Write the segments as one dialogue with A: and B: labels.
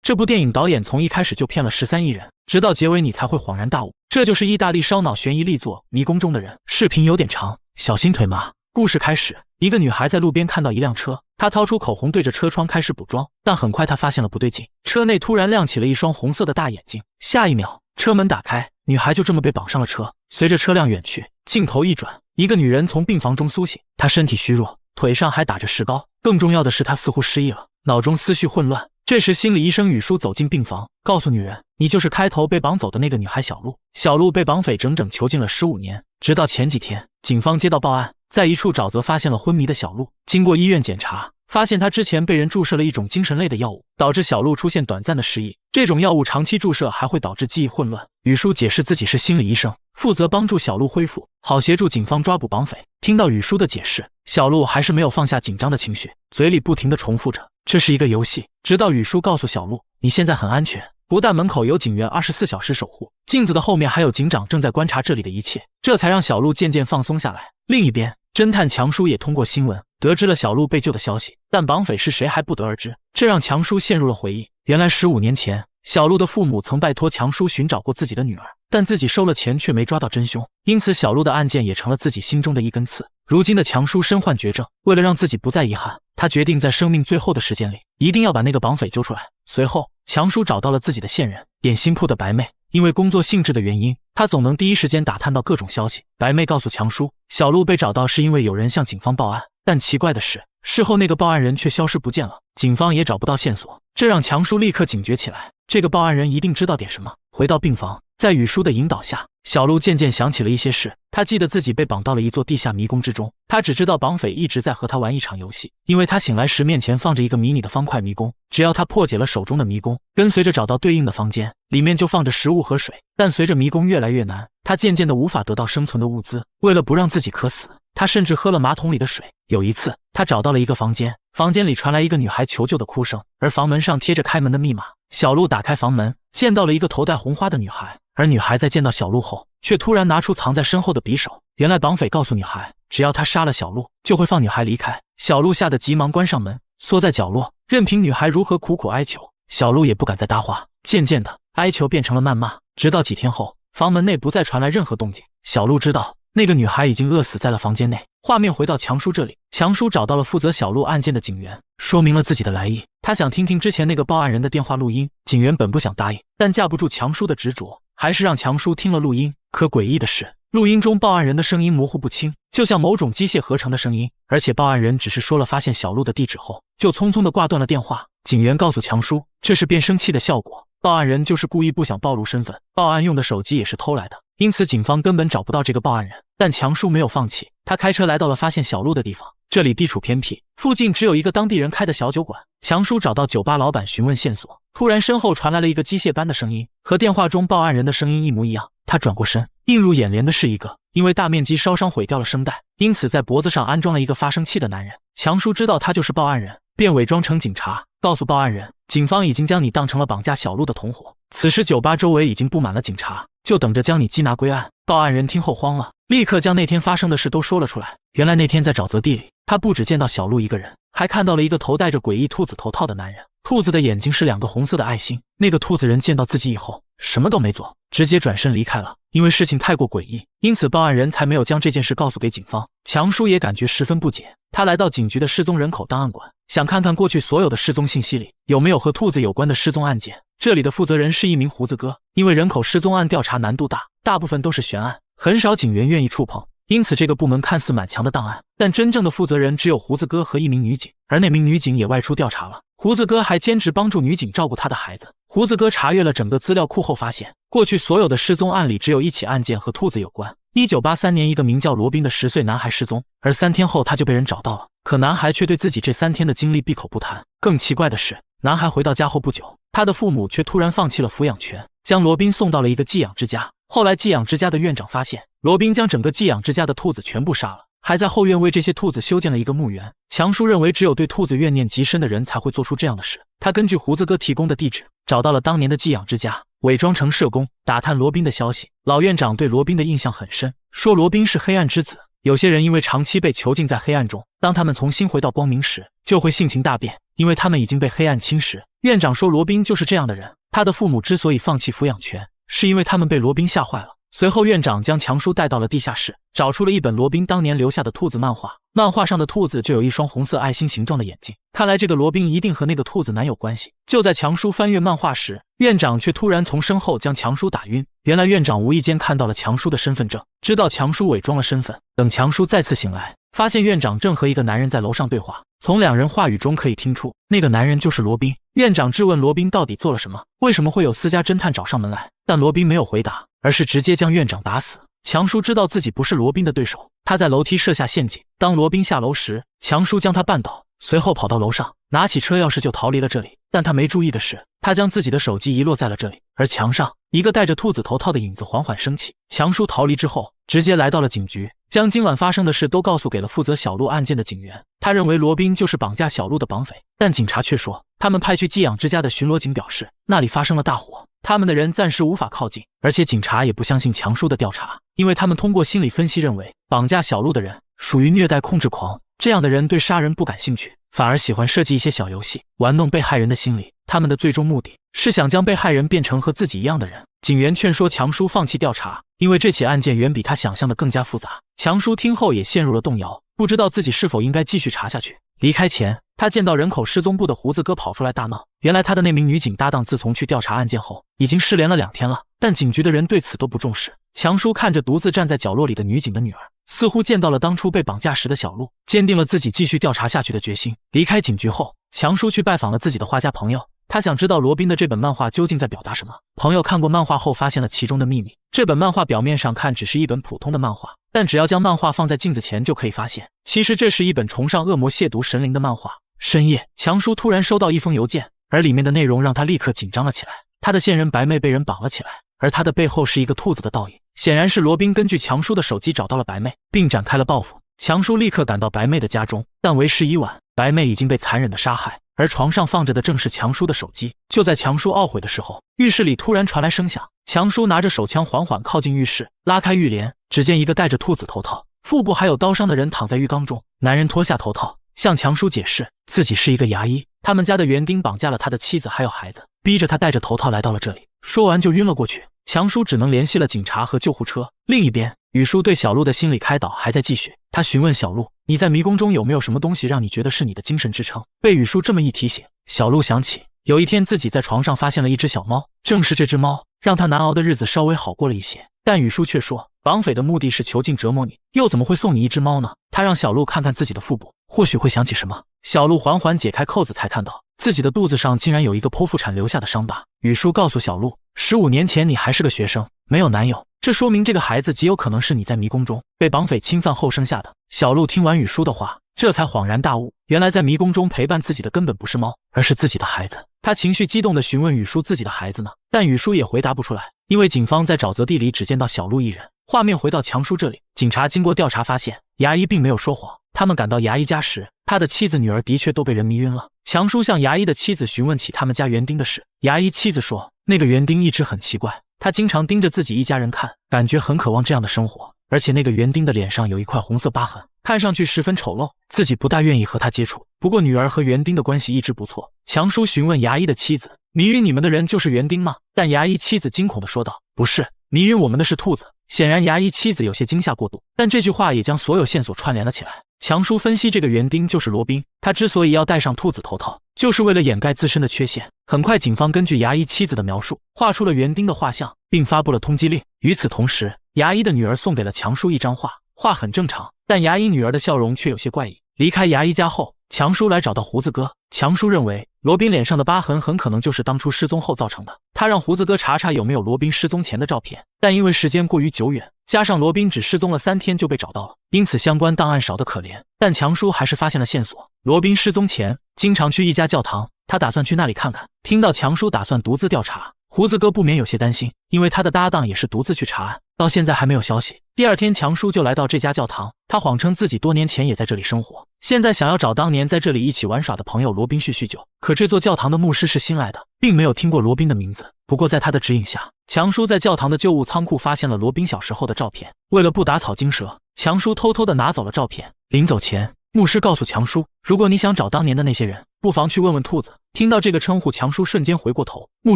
A: 这部电影导演从一开始就骗了13亿人，直到结尾你才会恍然大悟，这就是意大利烧脑悬疑力作《迷宫中的人》。视频有点长，小心腿麻。故事开始，一个女孩在路边看到一辆车，她掏出口红对着车窗开始补妆，但很快她发现了不对劲，车内突然亮起了一双红色的大眼睛，下一秒车门打开，女孩就这么被绑上了车。随着车辆远去，镜头一转，一个女人从病房中苏醒，她身体虚弱，腿上还打着石膏，更重要的是她似乎失忆了，脑中思绪混乱。这时心理医生雨叔走进病房，告诉女人，你就是开头被绑走的那个女孩小鹿。小鹿被绑匪整整囚禁了15年，直到前几天警方接到报案，在一处沼泽发现了昏迷的小鹿。经过医院检查，发现她之前被人注射了一种精神类的药物，导致小鹿出现短暂的失忆，这种药物长期注射还会导致记忆混乱。雨叔解释自己是心理医生，负责帮助小鹿恢复，好协助警方抓捕绑匪。听到雨叔的解释，小鹿还是没有放下紧张的情绪，嘴里不停地重复着这是一个游戏，直到雨叔告诉小鹿，你现在很安全，不但门口有警员24小时守护，镜子的后面还有警长正在观察这里的一切，这才让小鹿渐渐放松下来。另一边，侦探强叔也通过新闻得知了小鹿被救的消息，但绑匪是谁还不得而知，这让强叔陷入了回忆。原来15年前，小鹿的父母曾拜托强叔寻找过自己的女儿，但自己收了钱却没抓到真凶，因此小鹿的案件也成了自己心中的一根刺。如今的强叔身患绝症，为了让自己不再遗憾，他决定在生命最后的时间里，一定要把那个绑匪救出来。随后，强叔找到了自己的线人点心铺的白妹，因为工作性质的原因，他总能第一时间打探到各种消息。白妹告诉强叔，小鹿被找到是因为有人向警方报案，但奇怪的是，事后那个报案人却消失不见了，警方也找不到线索，这让强叔立刻警觉起来，这个报案人一定知道点什么。回到病房，在雨叔的引导下，小鹿渐渐想起了一些事。他记得自己被绑到了一座地下迷宫之中，他只知道绑匪一直在和他玩一场游戏，因为他醒来时面前放着一个迷你的方块迷宫，只要他破解了手中的迷宫，跟随着找到对应的房间，里面就放着食物和水。但随着迷宫越来越难，他渐渐的无法得到生存的物资，为了不让自己渴死，他甚至喝了马桶里的水。有一次，他找到了一个房间，房间里传来一个女孩求救的哭声，而房门上贴着开门的密码。小鹿打开房门，见到了一个头戴红花的女孩，而女孩在见到小鹿后，却突然拿出藏在身后的匕首。原来绑匪告诉女孩，只要她杀了小鹿，就会放女孩离开。小鹿吓得急忙关上门，缩在角落，任凭女孩如何苦苦哀求，小鹿也不敢再搭话。渐渐的，哀求变成了谩骂，直到几天后，房门内不再传来任何动静。小鹿知道，那个女孩已经饿死在了房间内。画面回到强叔这里，强叔找到了负责小鹿案件的警员，说明了自己的来意。他想听听之前那个报案人的电话录音。警员本不想答应，但架不住强叔的执着，还是让强叔听了录音。可诡异的是，录音中报案人的声音模糊不清，就像某种机械合成的声音，而且报案人只是说了发现小鹿的地址后，就匆匆地挂断了电话。警员告诉强叔，这是变声器的效果，报案人就是故意不想暴露身份，报案用的手机也是偷来的，因此警方根本找不到这个报案人。但强叔没有放弃，他开车来到了发现小鹿的地方。这里地处偏僻，附近只有一个当地人开的小酒馆。强叔找到酒吧老板询问线索，突然身后传来了一个机械般的声音，和电话中报案人的声音一模一样。他转过身，映入眼帘的是一个因为大面积烧伤毁掉了声带，因此在脖子上安装了一个发声器的男人。强叔知道他就是报案人，便伪装成警察，告诉报案人，警方已经将你当成了绑架小鹿的同伙。此时酒吧周围已经布满了警察，就等着将你缉拿归案。报案人听后慌了，立刻将那天发生的事都说了出来。原来那天在沼泽地里，他不只见到小鹿一个人，还看到了一个头戴着诡异兔子头套的男人，兔子的眼睛是2个红色的爱心。那个兔子人见到自己以后，什么都没做，直接转身离开了。因为事情太过诡异，因此报案人才没有将这件事告诉给警方。强叔也感觉十分不解，他来到警局的失踪人口档案馆，想看看过去所有的失踪信息里有没有和兔子有关的失踪案件。这里的负责人是一名胡子哥，因为人口失踪案调查难度大，大部分都是悬案，很少警员愿意触碰，因此这个部门看似满墙的档案，但真正的负责人只有胡子哥和一名女警，而那名女警也外出调查了。胡子哥还兼职帮助女警照顾她的孩子。胡子哥查阅了整个资料库后发现，过去所有的失踪案里只有一起案件和兔子有关。1983年，一个名叫罗宾的10岁男孩失踪，而3天后他就被人找到了，可男孩却对自己这3天的经历闭口不谈。更奇怪的是，男孩回到家后不久，他的父母却突然放弃了抚养权，将罗宾送到了一个寄养之家。后来寄养之家的院长发现，罗宾将整个寄养之家的兔子全部杀了，还在后院为这些兔子修建了一个墓园。强叔认为只有对兔子怨念极深的人才会做出这样的事。他根据胡子哥提供的地址，找到了当年的寄养之家，伪装成社工，打探罗宾的消息。老院长对罗宾的印象很深，说罗宾是黑暗之子。有些人因为长期被囚禁在黑暗中，当他们重新回到光明时，就会性情大变，因为他们已经被黑暗侵蚀。院长说罗宾就是这样的人，他的父母之所以放弃抚养权，是因为他们被罗宾吓坏了。随后院长将强叔带到了地下室，找出了一本罗宾当年留下的兔子漫画，漫画上的兔子就有一双红色爱心形状的眼睛，看来这个罗宾一定和那个兔子男有关系。就在强叔翻阅漫画时，院长却突然从身后将强叔打晕。原来院长无意间看到了强叔的身份证，知道强叔伪装了身份。等强叔再次醒来，发现院长正和一个男人在楼上对话，从两人话语中可以听出，那个男人就是罗宾。院长质问罗宾到底做了什么，为什么会有私家侦探找上门来，但罗宾没有回答，而是直接将院长打死。强叔知道自己不是罗宾的对手，他在楼梯设下陷阱，当罗宾下楼时，强叔将他绊倒，随后跑到楼上，拿起车钥匙就逃离了这里。但他没注意的是，他将自己的手机遗落在了这里，而墙上一个戴着兔子头套的影子缓缓升起。强叔逃离之后，直接来到了警局，将今晚发生的事都告诉给了负责小鹿案件的警员。他认为罗宾就是绑架小鹿的绑匪，但警察却说，他们派去寄养之家的巡逻警表示，那里发生了大火，他们的人暂时无法靠近。而且警察也不相信强叔的调查，因为他们通过心理分析认为，绑架小鹿的人属于虐待控制狂，这样的人对杀人不感兴趣，反而喜欢设计一些小游戏，玩弄被害人的心理。他们的最终目的是想将被害人变成和自己一样的人。警员劝说强叔放弃调查，因为这起案件远比他想象的更加复杂。强叔听后也陷入了动摇，不知道自己是否应该继续查下去。离开前，他见到人口失踪部的胡子哥跑出来大闹，原来他的那名女警搭档自从去调查案件后，已经失联了2天了，但警局的人对此都不重视。强叔看着独自站在角落里的女警的女儿，似乎见到了当初被绑架时的小鹿，坚定了自己继续调查下去的决心。离开警局后，强叔去拜访了自己的画家朋友，他想知道罗宾的这本漫画究竟在表达什么。朋友看过漫画后发现了其中的秘密，这本漫画表面上看只是一本普通的漫画，但只要将漫画放在镜子前就可以发现，其实这是一本崇尚恶魔亵渎神灵的漫画。深夜，强叔突然收到一封邮件，而里面的内容让他立刻紧张了起来。他的线人白妹被人绑了起来，而他的背后是一个兔子的倒影，显然是罗宾根据强叔的手机找到了白妹，并展开了报复。强叔立刻赶到白妹的家中，但为时已晚，白妹已经被残忍的杀害，而床上放着的正是强叔的手机。就在强叔懊悔的时候，浴室里突然传来声响，强叔拿着手枪缓缓靠近浴室，拉开浴帘，只见一个戴着兔子头套、腹部还有刀伤的人躺在浴缸中。男人脱下头套，向强叔解释自己是一个牙医，他们家的园丁绑架了他的妻子还有孩子，逼着他戴着头套来到了这里。说完就晕了过去。强叔只能联系了警察和救护车。另一边，雨叔对小鹿的心理开导还在继续，他询问小鹿，你在迷宫中有没有什么东西让你觉得是你的精神支撑？被雨叔这么一提醒，小鹿想起有一天自己在床上发现了一只小猫，正是这只猫让他难熬的日子稍微好过了一些。但雨叔却说，绑匪的目的是囚禁折磨你，又怎么会送你一只猫呢？他让小鹿看看自己的腹部，或许会想起什么。小鹿缓缓解开扣子，才看到自己的肚子上竟然有一个剖腹产留下的伤疤。雨叔告诉小鹿，15年前你还是个学生，没有男友，这说明这个孩子极有可能是你在迷宫中被绑匪侵犯后生下的。小鹿听完雨叔的话，这才恍然大悟，原来在迷宫中陪伴自己的根本不是猫，而是自己的孩子。他情绪激动地询问雨叔自己的孩子呢，但雨叔也回答不出来，因为警方在沼泽地里只见到小鹿一人。画面回到强叔这里，警察经过调查发现，牙医并没有说谎。他们赶到牙医家时，他的妻子女儿的确都被人迷晕了。强叔向牙医的妻子询问起他们家园丁的事，牙医妻子说，那个园丁一直很奇怪，他经常盯着自己一家人看，感觉很渴望这样的生活，而且那个园丁的脸上有一块红色疤痕，看上去十分丑陋，自己不大愿意和他接触。不过女儿和园丁的关系一直不错。强叔询问牙医的妻子，迷晕你们的人就是园丁吗？但牙医妻子惊恐地说道，不是，迷晕我们的是兔子。显然牙医妻子有些惊吓过度，但这句话也将所有线索串联了起来。强叔分析这个园丁就是罗宾，他之所以要戴上兔子头套，就是为了掩盖自身的缺陷。很快警方根据牙医妻子的描述，画出了园丁的画像，并发布了通缉令。与此同时，牙医的女儿送给了强叔一张画，画很正常，但牙医女儿的笑容却有些怪异。离开牙医家后，强叔来找到胡子哥。强叔认为罗宾脸上的疤痕很可能就是当初失踪后造成的，他让胡子哥查查有没有罗宾失踪前的照片，但因为时间过于久远，加上罗宾只失踪了3天就被找到了，因此相关档案少得可怜。但强叔还是发现了线索，罗宾失踪前经常去一家教堂，他打算去那里看看。听到强叔打算独自调查，胡子哥不免有些担心，因为他的搭档也是独自去查案，到现在还没有消息。第二天强叔就来到这家教堂，他谎称自己多年前也在这里生活，现在想要找当年在这里一起玩耍的朋友罗宾叙叙旧。可这座教堂的牧师是新来的，并没有听过罗宾的名字。不过在他的指引下，强叔在教堂的旧物仓库发现了罗宾小时候的照片。为了不打草惊蛇，强叔偷偷地拿走了照片。临走前，牧师告诉强叔，如果你想找当年的那些人，不妨去问问兔子。听到这个称呼，强叔瞬间回过头。牧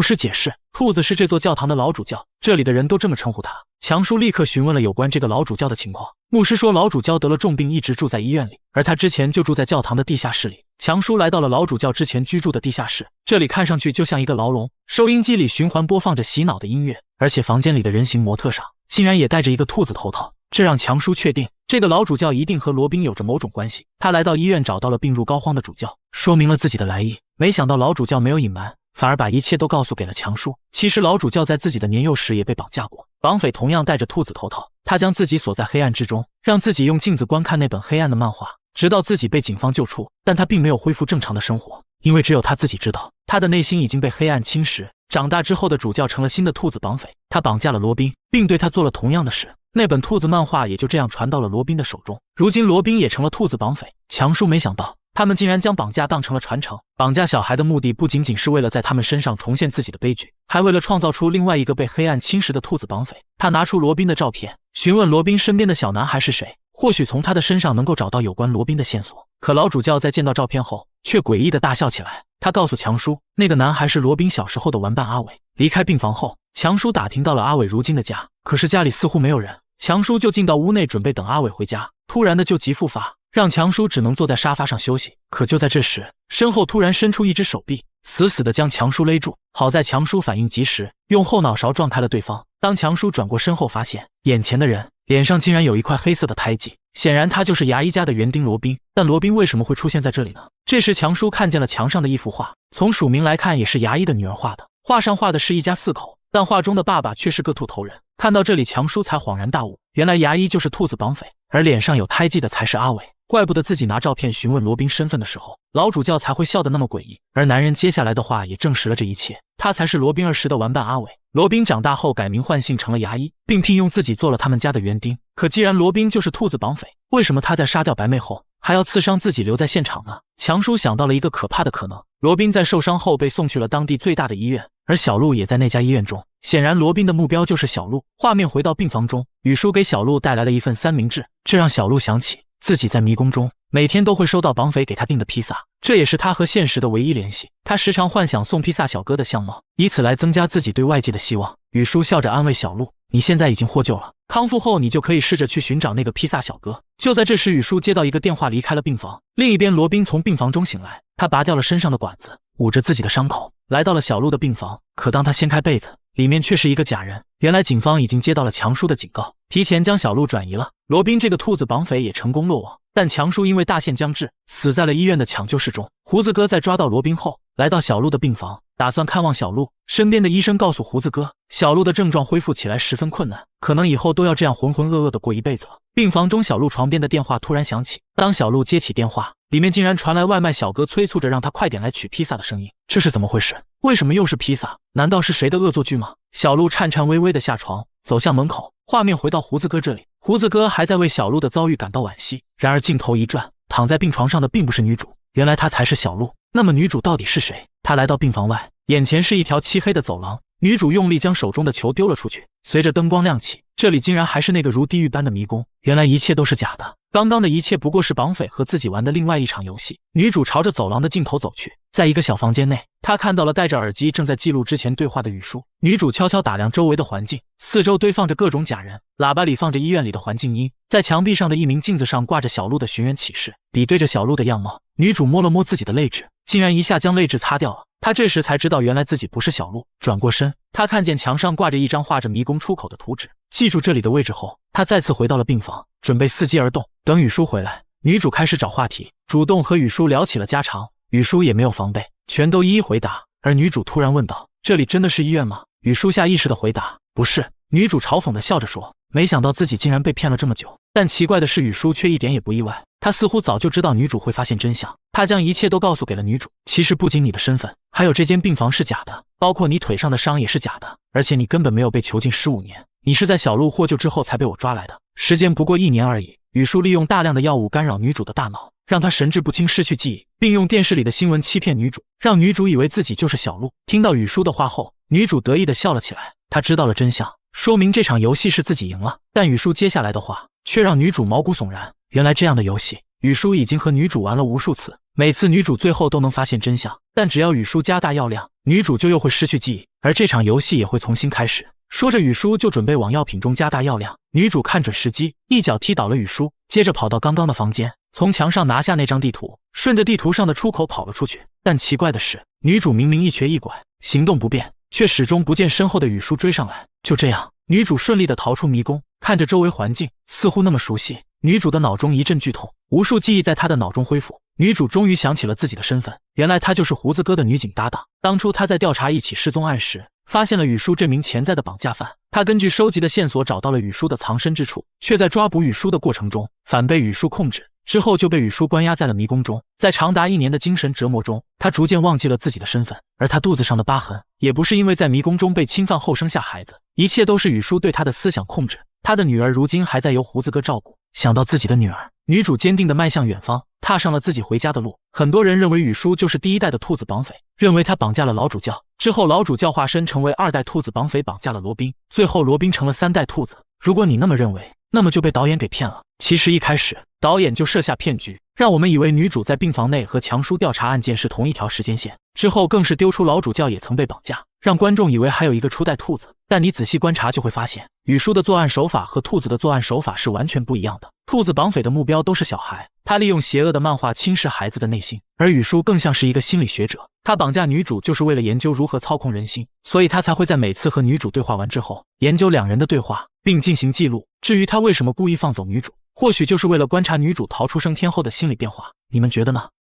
A: 师解释，兔子是这座教堂的老主教，这里的人都这么称呼他。强叔立刻询问了有关这个老主教的情况。牧师说，老主教得了重病，一直住在医院里，而他之前就住在教堂的地下室里。强叔来到了老主教之前居住的地下室，这里看上去就像一个牢笼，收音机里循环播放着洗脑的音乐，而且房间里的人形模特上竟然也戴着一个兔子头套，这让强叔确定这个老主教一定和罗宾有着某种关系。他来到医院，找到了病入膏肓的主教，说明了自己的来意。没想到老主教没有隐瞒，反而把一切都告诉给了强叔。其实老主教在自己的年幼时也被绑架过，绑匪同样戴着兔子头套，他将自己锁在黑暗之中，让自己用镜子观看那本黑暗的漫画，直到自己被警方救出。但他并没有恢复正常的生活，因为只有他自己知道，他的内心已经被黑暗侵蚀。长大之后的主教成了新的兔子绑匪，他绑架了罗宾，并对他做了同样的事。那本兔子漫画也就这样传到了罗宾的手中。如今罗宾也成了兔子绑匪。强叔没想到，他们竟然将绑架当成了传承。绑架小孩的目的不仅仅是为了在他们身上重现自己的悲剧，还为了创造出另外一个被黑暗侵蚀的兔子绑匪。他拿出罗宾的照片，询问罗宾身边的小男孩是谁，或许从他的身上能够找到有关罗宾的线索。可老主教在见到照片后，却诡异的大笑起来。他告诉强叔，那个男孩是罗宾小时候的玩伴阿伟。离开病房后，强叔打听到了阿伟如今的家，可是家里似乎没有人。强叔就进到屋内，准备等阿伟回家。突然的救急复发，让强叔只能坐在沙发上休息。可就在这时，身后突然伸出一只手臂，死死地将强叔勒住。好在强叔反应及时，用后脑勺撞开了对方。当强叔转过身后，发现眼前的人脸上竟然有一块黑色的胎记，显然他就是牙医家的园丁罗宾。但罗宾为什么会出现在这里呢？这时强叔看见了墙上的一幅画，从署名来看也是牙医的女儿画的。画上画的是一家4口，但画中的爸爸却是个兔头人。看到这里，强叔才恍然大悟，原来牙医就是兔子绑匪，而脸上有胎记的才是阿伟。怪不得自己拿照片询问罗宾身份的时候，老主教才会笑得那么诡异。而男人接下来的话也证实了这一切，他才是罗宾儿时的玩伴阿伟。罗宾长大后改名换姓成了牙医，并聘用自己做了他们家的园丁。可既然罗宾就是兔子绑匪，为什么他在杀掉白妹后还要刺伤自己留在现场呢？强叔想到了一个可怕的可能，罗宾在受伤后被送去了当地最大的医院，而小鹿也在那家医院中。显然罗宾的目标就是小鹿。画面回到病房中，雨叔给小鹿带来了一份三明治，这让小鹿想起自己在迷宫中每天都会收到绑匪给他订的披萨，这也是他和现实的唯一联系。他时常幻想送披萨小哥的相貌，以此来增加自己对外界的希望。雨叔笑着安慰小鹿，你现在已经获救了，康复后你就可以试着去寻找那个披萨小哥。就在这时，雨叔接到一个电话，离开了病房。另一边，罗宾从病房中醒来，他拔掉了身上的管子，捂着自己的伤口，来到了小鹿的病房。可当他掀开被子，里面却是一个假人。原来警方已经接到了强叔的警告，提前将小鹿转移了。罗宾这个兔子绑匪也成功落网，但强叔因为大限将至，死在了医院的抢救室中。胡子哥在抓到罗宾后，来到小鹿的病房，打算看望小鹿。身边的医生告诉胡子哥，小鹿的症状恢复起来十分困难，可能以后都要这样浑浑噩噩的过一辈子了。病房中，小鹿床边的电话突然响起，当小鹿接起电话，里面竟然传来外卖小哥催促着让他快点来取披萨的声音。这是怎么回事？为什么又是披萨？难道是谁的恶作剧吗？小鹿颤颤巍巍地下床，走向门口。画面回到胡子哥这里，胡子哥还在为小鹿的遭遇感到惋惜。然而镜头一转，躺在病床上的并不是女主，原来她才是小鹿。那么女主到底是谁？她来到病房外，眼前是一条漆黑的走廊，女主用力将手中的球丢了出去，随着灯光亮起，这里竟然还是那个如地狱般的迷宫。原来一切都是假的，刚刚的一切不过是绑匪和自己玩的另外一场游戏。女主朝着走廊的尽头走去，在一个小房间内，她看到了戴着耳机正在记录之前对话的雨叔。女主悄悄打量周围的环境，四周堆放着各种假人，喇叭里放着医院里的环境音，在墙壁上的一名镜子上挂着小鹿的寻人启事，比对着小鹿的样貌。女主摸了摸自己的泪痣，竟然一下将泪痣擦掉了。她这时才知道原来自己不是小鹿。转过身，她看见墙上挂着一张画着迷宫出口的图纸，记住这里的位置后，她再次回到了病房，准备伺机而动。等雨叔回来，女主开始找话题，主动和雨叔聊起了家常。雨叔也没有防备，全都一一回答。而女主突然问道，这里真的是医院吗？雨叔下意识地回答，不是。女主嘲讽地笑着说，没想到自己竟然被骗了这么久。但奇怪的是，雨叔却一点也不意外，他似乎早就知道女主会发现真相。他将一切都告诉给了女主，其实不仅你的身份，还有这间病房是假的，包括你腿上的伤也是假的，而且你根本没有被囚禁15年，你是在小鹿获救之后才被我抓来的，时间不过1年而已。雨叔利用大量的药物干扰女主的大脑，让她神志不清失去记忆，并用电视里的新闻欺骗女主，让女主以为自己就是小鹿。听到雨叔的话后，女主得意地笑了起来，她知道了真相，说明这场游戏是自己赢了。但雨叔接下来的话却让女主毛骨悚然，原来这样的游戏雨叔已经和女主玩了无数次，每次女主最后都能发现真相，但只要雨叔加大药量，女主就又会失去记忆，而这场游戏也会重新开始。说着，雨叔就准备往药品中加大药量，女主看准时机，一脚踢倒了雨叔，接着跑到刚刚的房间，从墙上拿下那张地图，顺着地图上的出口跑了出去。但奇怪的是，女主明明一瘸一拐，行动不便，却始终不见身后的雨叔追上来。就这样，女主顺利地逃出迷宫，看着周围环境，似乎那么熟悉。女主的脑中一阵剧痛，无数记忆在她的脑中恢复。女主终于想起了自己的身份，原来她就是胡子哥的女警搭档。当初她在调查一起失踪案时，发现了雨叔这名潜在的绑架犯。她根据收集的线索找到了雨叔的藏身之处，却在抓捕雨叔的过程中反被雨叔控制，之后就被雨叔关押在了迷宫中。在长达1年的精神折磨中，她逐渐忘记了自己的身份，而她肚子上的疤痕也不是因为在迷宫中被侵犯后生下孩子，一切都是雨叔对她的思想控制。她的女儿如今还在由胡子哥照顾。想到自己的女儿，女主坚定地迈向远方，踏上了自己回家的路。很多人认为雨叔就是第1代的兔子绑匪，认为他绑架了老主教，之后老主教化身成为2代兔子绑匪，绑架了罗宾，最后罗宾成了3代兔子。如果你那么认为，那么就被导演给骗了。其实一开始导演就设下骗局，让我们以为女主在病房内和强叔调查案件是同一条时间线，之后更是丢出老主教也曾被绑架，让观众以为还有一个初代兔子。但你仔细观察就会发现，雨叔的作案手法和兔子的作案手法是完全不一样的。兔子绑匪的目标都是小孩，他利用邪恶的漫画侵蚀孩子的内心，而雨叔更像是一个心理学者，他绑架女主就是为了研究如何操控人心，所以他才会在每次和女主对话完之后，研究2人的对话并进行记录。至于他为什么故意放走女主，或许就是为了观察女主逃出升天后的心理变化。你们觉得呢？